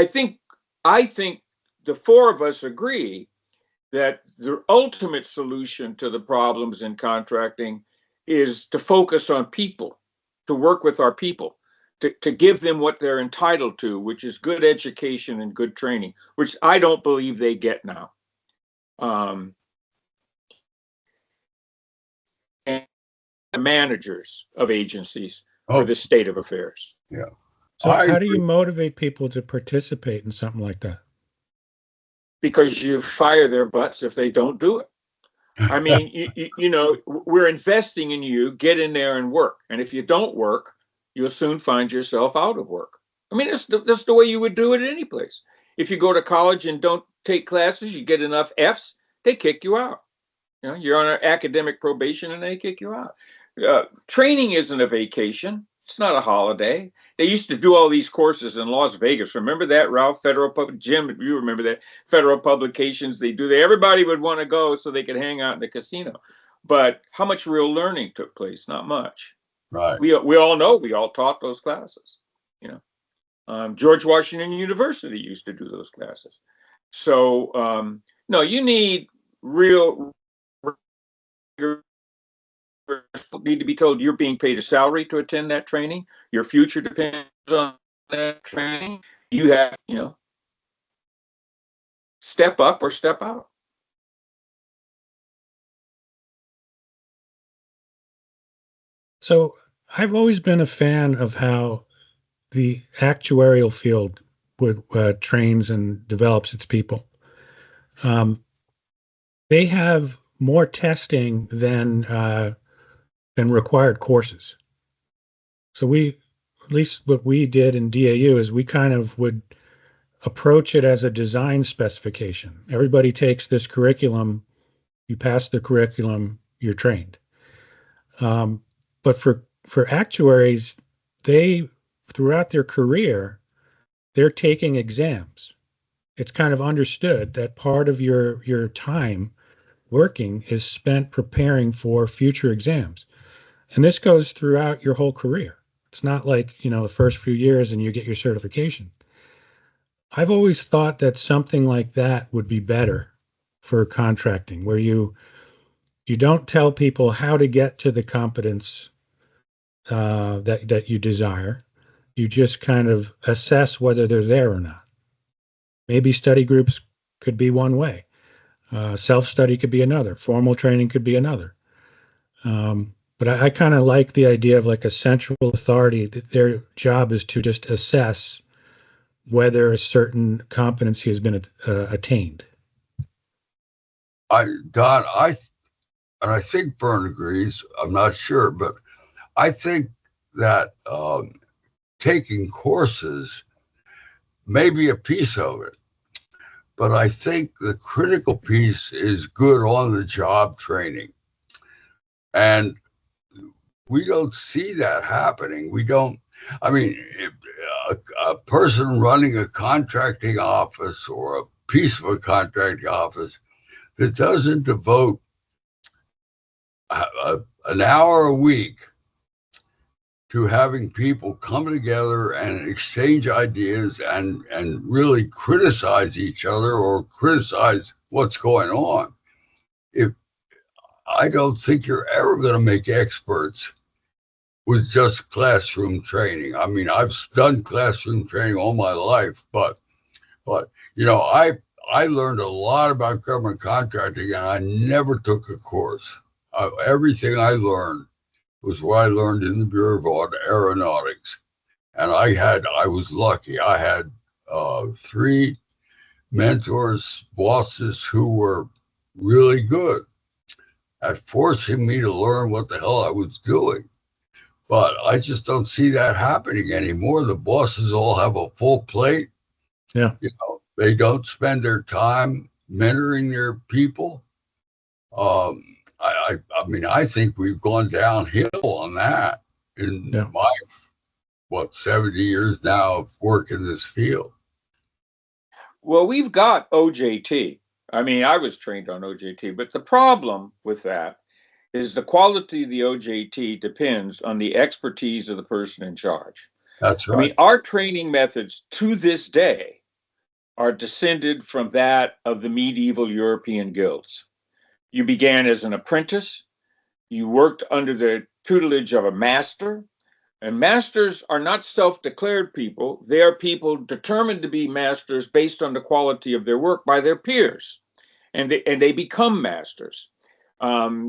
think the four of us agree that the ultimate solution to the problems in contracting is to focus on people, to work with our people, to give them what they're entitled to, which is good education and good training, which I don't believe they get now. And managers of agencies for the state of affairs. Yeah. So how do you motivate people to participate in something like that? Because you fire their butts if they don't do it. I mean, you know, we're investing in you. Get in there and work. And if you don't work, you'll soon find yourself out of work. I mean, that's the way you would do it any place. If you go to college and don't take classes, you get enough Fs, they kick you out. You know, you're on an academic probation and they kick you out. Training isn't a vacation. It's not a holiday. They used to do all these courses in Las Vegas. Remember that, Ralph? Jim, you remember that? Federal publications, they do that. Everybody would want to go so they could hang out in the casino. But how much real learning took place? Not much. Right. We all know, we all taught those classes. You know, George Washington University used to do those classes. So, no, you need real. Need to be told you're being paid a salary to attend that training. Your future depends on that training. You have, you know, step up or step out. So I've always been a fan of how the actuarial field trains and develops its people. They have more testing than required courses. So at least what we did in DAU is we kind of would approach it as a design specification. Everybody takes this curriculum, you pass the curriculum, you're trained. But for actuaries, they, throughout their career, they're taking exams. It's kind of understood that part of your time working is spent preparing for future exams. And this goes throughout your whole career. It's not like, you know, the first few years and you get your certification. I've always thought that something like that would be better for contracting, where you don't tell people how to get to the competence that you desire. You just kind of assess whether they're there or not. Maybe study groups could be one way. Self-study could be another. Formal training could be another. But I kind of like the idea of like a central authority that their job is to just assess whether a certain competency has been attained. Don, and I think Vern agrees, I'm not sure, but I think that taking courses may be a piece of it. But I think the critical piece is good on-the-job training. And we don't see that happening. We don't, I mean, a person running a contracting office or a piece of a contracting office that doesn't devote an hour a week to having people come together and exchange ideas and really criticize each other or criticize what's going on. I don't think you're ever going to make experts with just classroom training. I mean, I've done classroom training all my life, but you know, I learned a lot about government contracting, and I never took a course. Everything I learned was what I learned in the Bureau of Aeronautics. And I was lucky. I had 3 mentors, bosses who were really good at forcing me to learn what the hell I was doing. But I just don't see that happening anymore. The bosses all have a full plate. Yeah. You know, they don't spend their time mentoring their people. I mean, I think we've gone downhill on that in my, 70 years now of work in this field. Well, we've got OJT. I mean, I was trained on OJT, but the problem with that is the quality of the OJT depends on the expertise of the person in charge. That's right. I mean, our training methods to this day are descended from that of the medieval European guilds. You began as an apprentice. You worked under the tutelage of a master, and masters are not self-declared people. They are people determined to be masters based on the quality of their work by their peers, and they become masters. Master.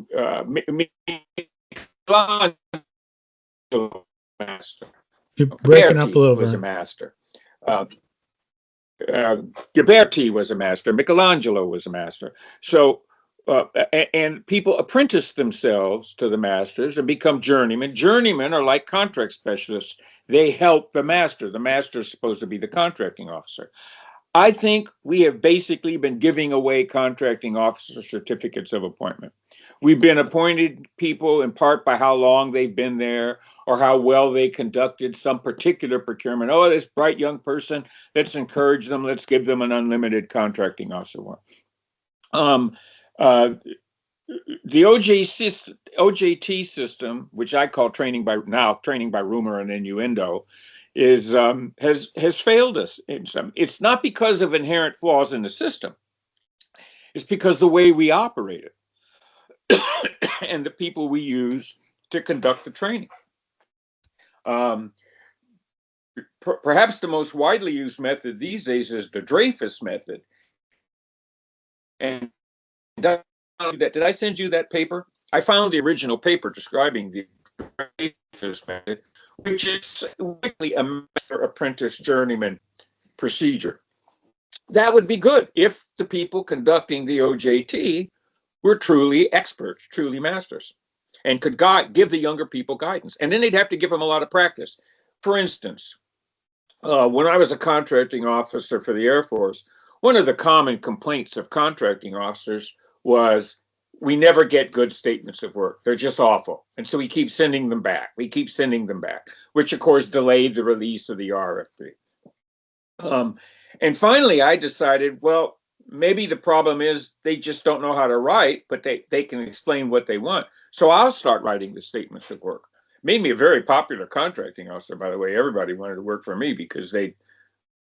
You're breaking up a little. Was a master. Ghiberti was a master. Michelangelo was a master. So. And people apprentice themselves to the masters and become journeymen. Journeymen are like contract specialists. They help the master. The master is supposed to be the contracting officer. I think we have basically been giving away contracting officer certificates of appointment. We've been appointed people in part by how long they've been there or how well they conducted some particular procurement. Oh, this bright young person, let's encourage them. Let's give them an unlimited contracting officer one. The OJT system, which I call training by rumor and innuendo, has failed us in some. It's not because of inherent flaws in the system. It's because the way we operate it and the people we use to conduct the training. Perhaps the most widely used method these days is the Dreyfus method. And did I send you that paper? I found the original paper describing the Dreyfus method, which is likely a master apprentice journeyman procedure. That would be good if the people conducting the OJT were truly experts, truly masters, and could give the younger people guidance. And then they'd have to give them a lot of practice. For instance, when I was a contracting officer for the Air Force, one of the common complaints of contracting officers was we never get good statements of work. They're just awful. And so we keep sending them back. Which of course delayed the release of the RFP. And finally, I decided, well, maybe the problem is they just don't know how to write, but they can explain what they want. So I'll start writing the statements of work. Made me a very popular contracting officer, by the way. Everybody wanted to work for me because they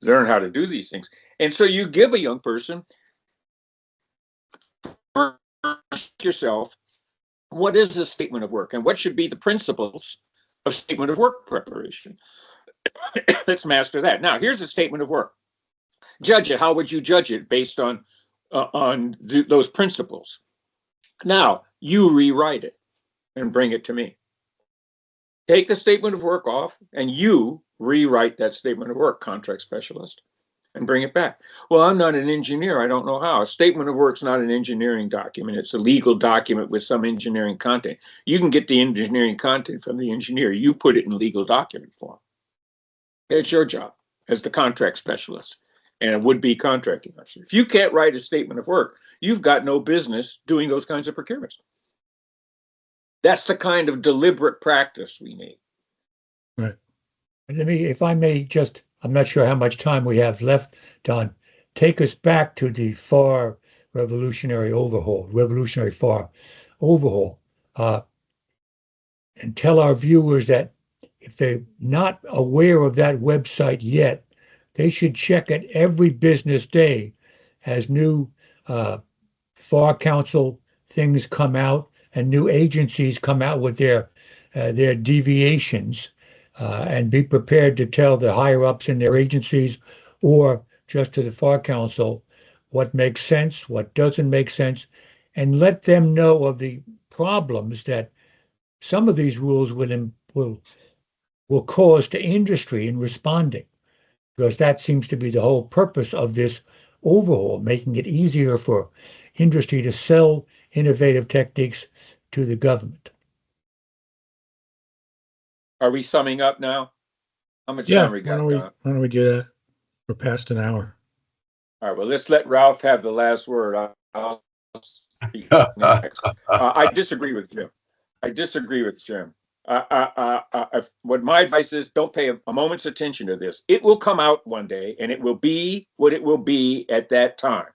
learn how to do these things. And so you give a young person, first yourself, what is a statement of work and what should be the principles of statement of work preparation? Let's master that. Now, here's a statement of work. Judge it. How would you judge it based on those principles? Now, you rewrite it and bring it to me. Take the statement of work off and you rewrite that statement of work, contract specialist, and bring it back. Well, I'm not an engineer. I don't know how. A statement of work's not an engineering document. It's a legal document with some engineering content. You can get the engineering content from the engineer. You put it in legal document form. It's your job as the contract specialist and a would-be contracting officer. If you can't write a statement of work, you've got no business doing those kinds of procurements. That's the kind of deliberate practice we need. Right. Let me, if I may just, I'm not sure how much time we have left, Don, take us back to the FAR Revolutionary FAR Overhaul, and tell our viewers that if they're not aware of that website yet, they should check it every business day as new FAR Council things come out and new agencies come out with their deviations, and be prepared to tell the higher ups in their agencies or just to the FAR Council what makes sense, what doesn't make sense, and let them know of the problems that some of these rules will cause to industry in responding, because that seems to be the whole purpose of this overhaul, making it easier for industry to sell innovative techniques to the government. Are we summing up now? How much Yeah, time we got, Don? why don't we do that? We're past an hour. All right, well, let's let Ralph have the last word. I'll speak next. I disagree with Jim. What my advice is, don't pay a moment's attention to this. It will come out one day, and it will be what it will be at that time.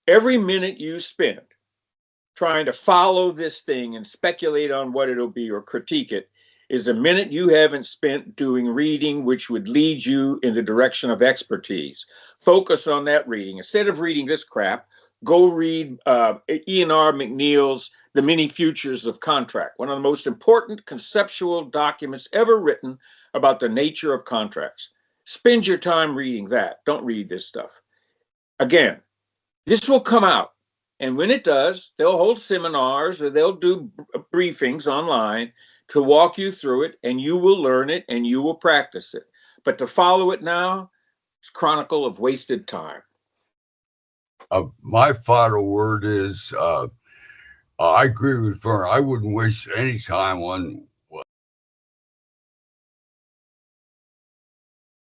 Every minute you spend trying to follow this thing and speculate on what it'll be or critique it is a minute you haven't spent doing reading, which would lead you in the direction of expertise. Focus on that reading. Instead of reading this crap, go read E&R McNeil's The Many Futures of Contract, one of the most important conceptual documents ever written about the nature of contracts. Spend your time reading that. Don't read this stuff. Again, this will come out. And when it does, they'll hold seminars or they'll do briefings online to walk you through it, and you will learn it and you will practice it. But to follow it now, it's a chronicle of wasted time. My final word is I agree with Vern. I wouldn't waste any time on